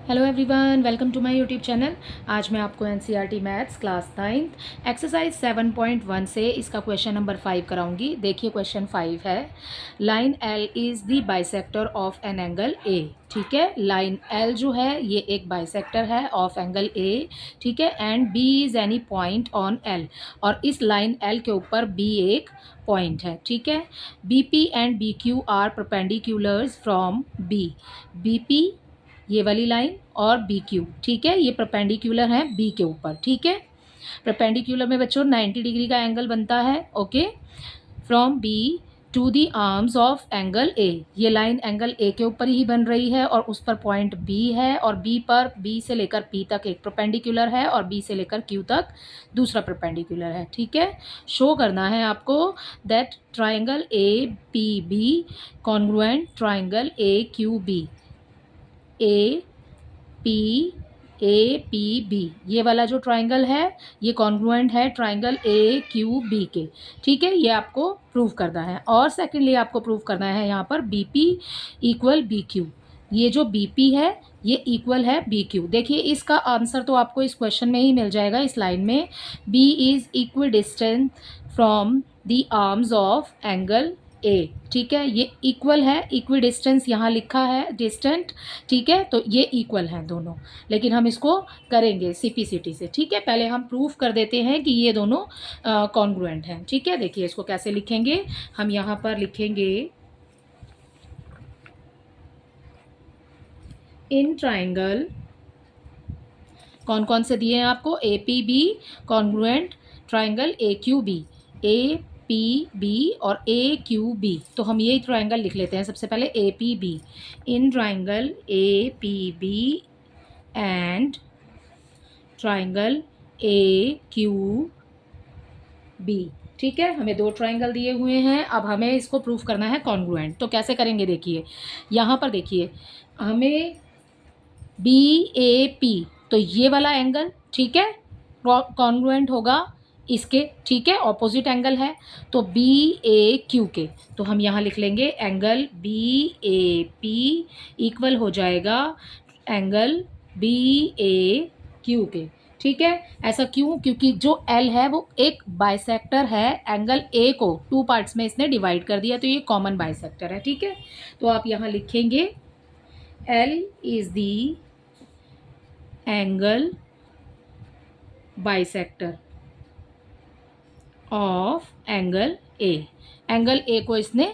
Hello everyone, welcome to my YouTube channel. आज मैं आपको एनसीईआरटी मैथ्स क्लास 9 एक्सरसाइज 7.1 से इसका क्वेश्चन नंबर 5 कराऊंगी। देखिए क्वेश्चन 5 है, line L is the bisector of an angle A. ठीक है, लाइन एल जो है ये एक बाइसेक्टर है ऑफ एंगल ए। ठीक है, and B is any point on L, और इस लाइन एल के ऊपर बी एक पॉइंट है। ठीक है, B P and B Q are perpendiculars from B. B P ये वाली लाइन और बी क्यू, ठीक है, ये परपेंडिकुलर है बी के ऊपर। ठीक है, परपेंडिकुलर में बच्चों 90 डिग्री का एंगल बनता है। Okay, from B to the arms of angle A. ये लाइन एंगल ए के ऊपर ही बन रही है और उस पर पॉइंट बी है, और बी पर बी से लेकर पी तक एक परपेंडिकुलर है और बी से लेकर क्यू तक दूसरा परपेंडिकुलर है। ठीक है, शो करना है आपको that triangle A P B congruent triangle A Q B. A P B, ये वाला जो ट्राइंगल है ये कॉन्ग्रुएंट है ट्राइंगल ए क्यू बी के। ठीक है, ये आपको प्रूव करना है। और सेकेंडली आपको प्रूव करना है यहाँ पर B P equal B Q. ये जो बी पी है ये इक्वल है बी क्यू। देखिए इसका आंसर तो आपको इस क्वेश्चन में ही मिल जाएगा, इस लाइन में। B is equidistant from the arms of angle A. ठीक है, ये इक्वल है, इक्वी डिस्टेंस यहाँ लिखा है डिस्टेंट। ठीक है, तो ये इक्वल हैं दोनों, लेकिन हम इसको करेंगे सीपीसीटी से। ठीक है, पहले हम प्रूफ कर देते हैं कि ये दोनों कॉन्ग्रुएंट हैं। ठीक है, देखिए इसको कैसे लिखेंगे। हम यहाँ पर लिखेंगे इन ट्राइंगल, कौन कौन से दिए हैं आपको, A P B congruent triangle A Q B. A P B और ए क्यू बी, तो हम ये ट्राइंगल लिख लेते हैं सबसे पहले, A P B. In triangle A P B and triangle A Q B. ठीक है, हमें दो ट्राइंगल दिए हुए हैं, अब हमें इसको प्रूफ करना है कॉन्ग्रुएंट। तो कैसे करेंगे, देखिए यहाँ पर देखिए हमें बी ए पी, तो ये वाला एंगल, ठीक है, कॉन्ग्रुएंट होगा इसके। ठीक है, ऑपोजिट एंगल है, तो बी ए क्यू के, तो हम यहाँ लिख लेंगे angle B A P equal हो जाएगा एंगल बी ए क्यू के। ठीक है, ऐसा क्यों, क्योंकि जो एल है वो एक बाइसेक्टर है, एंगल ए को टू पार्ट्स में इसने डिवाइड कर दिया, तो ये कॉमन बाइसेक्टर है। ठीक है, तो आप यहाँ लिखेंगे L is the angle bisector of angle A. Angle A को इसने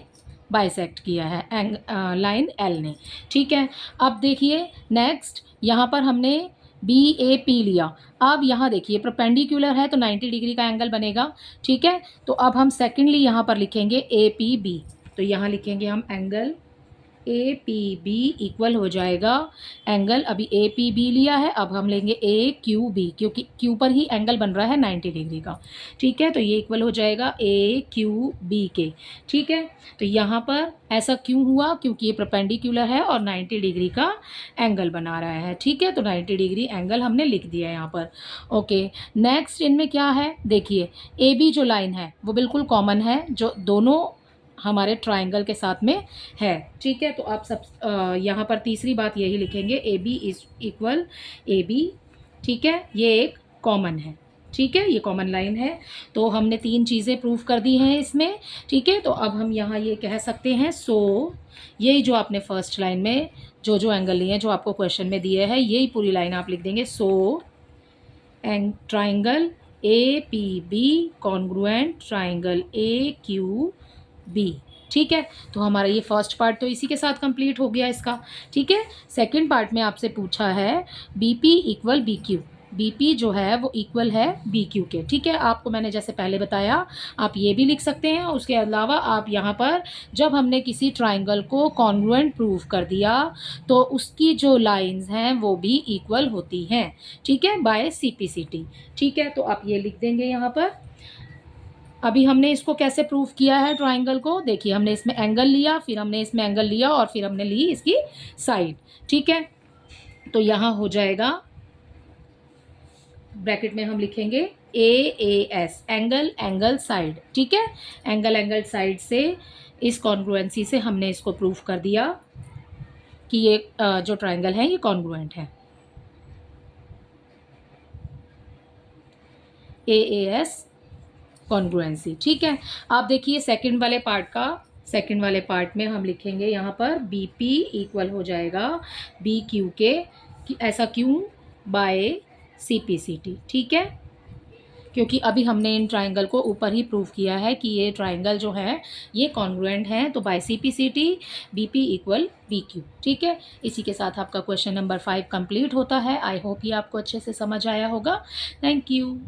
बाइसेक्ट किया है लाइन एल ने। ठीक है, अब देखिए नेक्स्ट यहाँ पर हमने बी ए पी लिया। अब यहाँ देखिए परपेंडिकुलर है तो 90 डिग्री का एंगल बनेगा। ठीक है, तो अब हम सेकेंडली यहाँ पर लिखेंगे ए पी बी, तो यहाँ लिखेंगे हम angle A P B equal हो जाएगा एंगल, अभी ए पी बी लिया है, अब हम लेंगे ए क्यू बी, क्योंकि क्यू पर ही एंगल बन रहा है 90 डिग्री का। ठीक है, तो ये इक्वल हो जाएगा ए क्यू बी के। ठीक है, तो यहाँ पर ऐसा क्यों हुआ, क्योंकि ये परपेंडिकुलर है और 90 डिग्री का एंगल बना रहा है। ठीक है, तो 90 डिग्री एंगल हमने लिख दिया यहाँ पर। ओके, नेक्स्ट इनमें क्या है, देखिए ए बी जो लाइन है वो बिल्कुल कॉमन है, जो दोनों हमारे ट्राइंगल के साथ में है। ठीक है, तो आप सब यहाँ पर तीसरी बात यही लिखेंगे, A B is equal A B. ठीक है, ये एक कॉमन है। ठीक है, ये कॉमन लाइन है, तो हमने तीन चीज़ें प्रूफ कर दी हैं इसमें। ठीक है, तो अब हम यहाँ ये कह सकते हैं, सो यही जो आपने फर्स्ट लाइन में जो जो एंगल लिए हैं जो आपको क्वेश्चन में दिए हैं, यही पूरी लाइन आप लिख देंगे। So and triangle A P B congruent triangle A Q B. ठीक है, तो हमारा ये फर्स्ट पार्ट तो इसी के साथ कंप्लीट हो गया इसका। ठीक है, सेकंड पार्ट में आपसे पूछा है B P equal B Q. B P जो है वो इक्वल है बी क्यू के। ठीक है, आपको मैंने जैसे पहले बताया आप ये भी लिख सकते हैं। उसके अलावा आप यहाँ पर जब हमने किसी ट्राइंगल को कॉन्ग्रुएंट प्रूव कर दिया तो उसकी जो लाइंस हैं वो भी इक्वल होती हैं। ठीक है, बाय सीपीसीटी। ठीक है, तो आप ये लिख देंगे यहाँ पर। अभी हमने इसको कैसे प्रूफ किया है ट्राइंगल को, देखिए हमने इसमें एंगल लिया, फिर हमने इसमें एंगल लिया और फिर हमने ली इसकी साइड। ठीक है, तो यहाँ हो जाएगा, ब्रैकेट में हम लिखेंगे A S, angle angle side. ठीक है, एंगल एंगल साइड से इस कॉन्ग्रुएंसी से हमने इसको प्रूफ कर दिया कि ये जो ट्राइंगल है ये कॉन्ग्रुएंट है। AAS congruency. ठीक है, आप देखिए सेकंड वाले पार्ट में हम लिखेंगे यहाँ पर BP इक्वल हो जाएगा BQ के, ऐसा क्यों, बाय CPCT। ठीक है, क्योंकि अभी हमने इन ट्राइंगल को ऊपर ही प्रूव किया है कि ये ट्राइंगल जो है ये कॉन्ग्रुएंट हैं, तो बाय CPCT BP इक्वल BQ। ठीक है, इसी के साथ आपका क्वेश्चन नंबर 5 कंप्लीट होता है। आई होप ये आपको अच्छे से समझ आया होगा। Thank you.